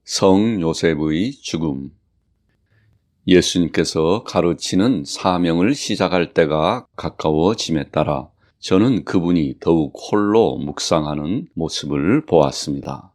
성 요셉의 죽음. 예수님께서 가르치는 사명을 시작할 때가 가까워짐에 따라 저는 그분이 더욱 홀로 묵상하는 모습을 보았습니다.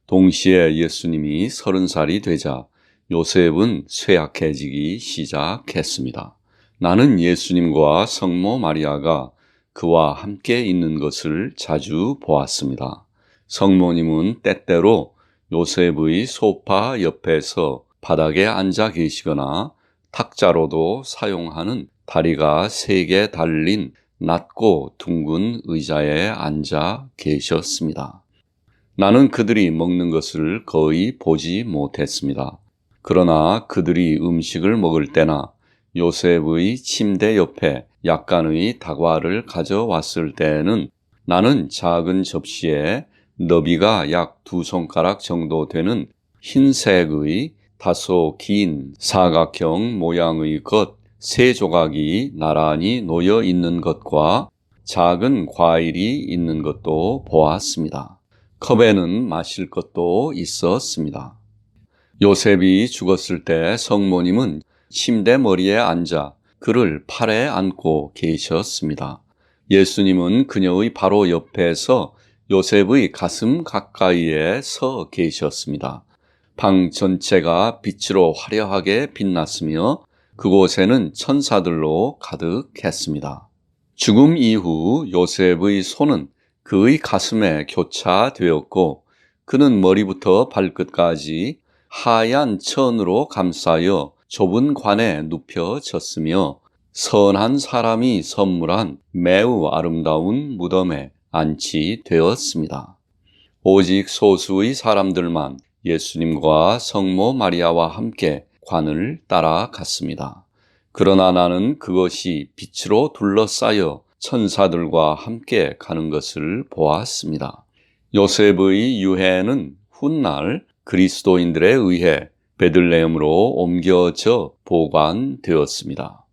동시에 예수님이 30살이 되자 요셉은 쇠약해지기 시작했습니다. 나는 예수님과 성모 마리아가 그와 함께 있는 것을 자주 보았습니다. 성모님은 때때로 요셉의 소파 옆에서 바닥에 앉아 계시거나 탁자로도 사용하는 다리가 3개 달린 낮고 둥근 의자에 앉아 계셨습니다. 나는 그들이 먹는 것을 거의 보지 못했습니다. 그러나 그들이 음식을 먹을 때나 요셉의 침대 옆에 약간의 다과를 가져왔을 때에는 나는 작은 접시에 너비가 약 2손가락 정도 되는 흰색의 다소 긴 사각형 모양의 것 3조각이 나란히 놓여 있는 것과 작은 과일이 있는 것도 보았습니다. 컵에는 마실 것도 있었습니다. 요셉이 죽었을 때 성모님은 침대 머리에 앉아 그를 팔에 안고 계셨습니다. 예수님은 그녀의 바로 옆에서 요셉의 가슴 가까이에 서 계셨습니다. 방 전체가 빛으로 화려하게 빛났으며 그곳에는 천사들로 가득했습니다. 죽음 이후 요셉의 손은 그의 가슴에 교차되었고 그는 머리부터 발끝까지 하얀 천으로 감싸여 좁은 관에 눕혀졌으며 선한 사람이 선물한 매우 아름다운 무덤에 안치되었습니다. 오직 소수의 사람들만 예수님과 성모 마리아와 함께 관을 따라갔습니다. 그러나 나는 그것이 빛으로 둘러싸여 천사들과 함께 가는 것을 보았습니다. 요셉의 유해는 훗날 그리스도인들에 의해 베들레헴으로 옮겨져 보관되었습니다.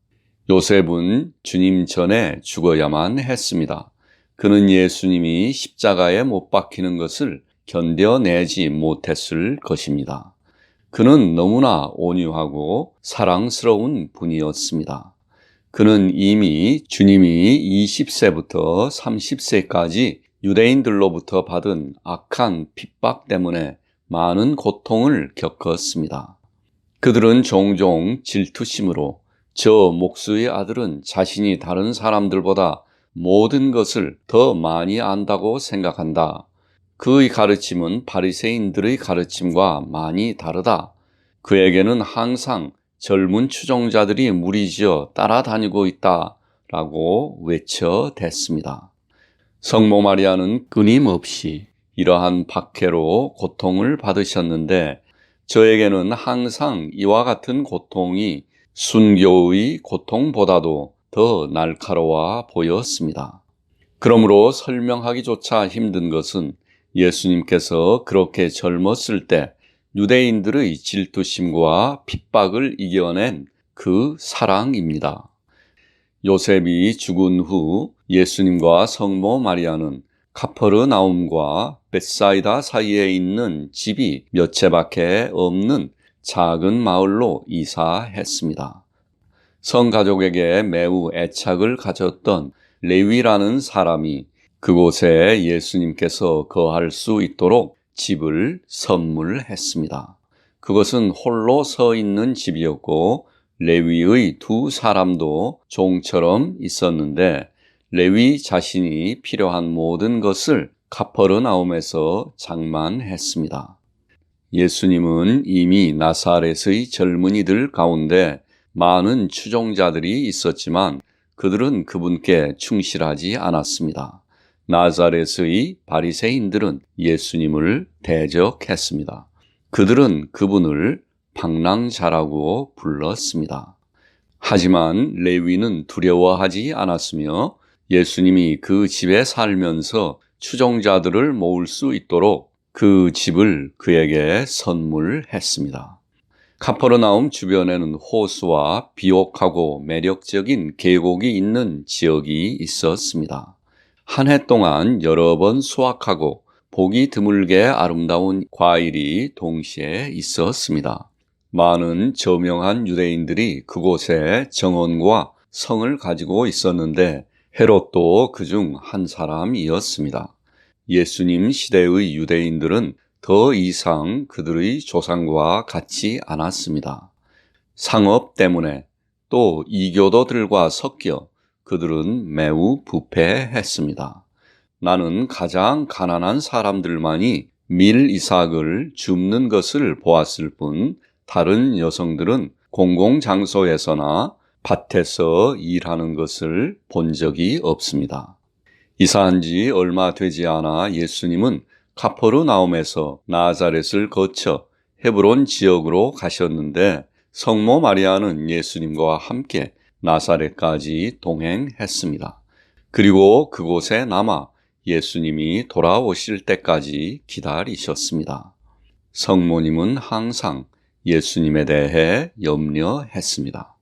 요셉은 주님 전에 죽어야만 했습니다. 그는 예수님이 십자가에 못 박히는 것을 견뎌내지 못했을 것입니다. 그는 너무나 온유하고 사랑스러운 분이었습니다. 그는 이미 주님이 20세부터 30세까지 유대인들로부터 받은 악한 핍박 때문에 많은 고통을 겪었습니다. 그들은 종종 질투심으로 저 목수의 아들은 자신이 다른 사람들보다 모든 것을 더 많이 안다고 생각한다. 그의 가르침은 바리새인들의 가르침과 많이 다르다. 그에게는 항상 젊은 추종자들이 무리지어 따라다니고 있다. 라고 외쳐댔습니다. 성모 마리아는 끊임없이 이러한 박해로 고통을 받으셨는데 저에게는 항상 이와 같은 고통이 순교의 고통보다도 더 날카로워 보였습니다. 그러므로 설명하기조차 힘든 것은 예수님께서 그렇게 젊었을 때 유대인들의 질투심과 핍박을 이겨낸 그 사랑입니다. 요셉이 죽은 후 예수님과 성모 마리아는 카퍼르나움과 벳사이다 사이에 있는 집이 몇 채밖에 없는 작은 마을로 이사했습니다. 성가족에게 매우 애착을 가졌던 레위라는 사람이 그곳에 예수님께서 거할 수 있도록 집을 선물했습니다. 그것은 홀로 서 있는 집이었고 레위의 2사람도 종처럼 있었는데 레위 자신이 필요한 모든 것을 카퍼르나움에서 장만했습니다. 예수님은 이미 나사렛의 젊은이들 가운데 많은 추종자들이 있었지만 그들은 그분께 충실하지 않았습니다. 나사렛의 바리새인들은 예수님을 대적했습니다. 그들은 그분을 방랑자라고 불렀습니다. 하지만 레위는 두려워하지 않았으며 예수님이 그 집에 살면서 추종자들을 모을 수 있도록 그 집을 그에게 선물했습니다. 카퍼르나움 주변에는 호수와 비옥하고 매력적인 계곡이 있는 지역이 있었습니다. 한 해 동안 여러 번 수확하고 보기 드물게 아름다운 과일이 동시에 있었습니다. 많은 저명한 유대인들이 그곳에 정원과 성을 가지고 있었는데 헤롯도 그중 한 사람이었습니다. 예수님 시대의 유대인들은 더 이상 그들의 조상과 같지 않았습니다. 상업 때문에 또 이교도들과 섞여 그들은 매우 부패했습니다. 나는 가장 가난한 사람들만이 밀 이삭을 줍는 것을 보았을 뿐 다른 여성들은 공공장소에서나 밭에서 일하는 것을 본 적이 없습니다. 이사한 지 얼마 되지 않아 예수님은 카퍼르나움에서 나자렛을 거쳐 헤브론 지역으로 가셨는데 성모 마리아는 예수님과 함께 나사렛까지 동행했습니다. 그리고 그곳에 남아 예수님이 돌아오실 때까지 기다리셨습니다. 성모님은 항상 예수님에 대해 염려했습니다.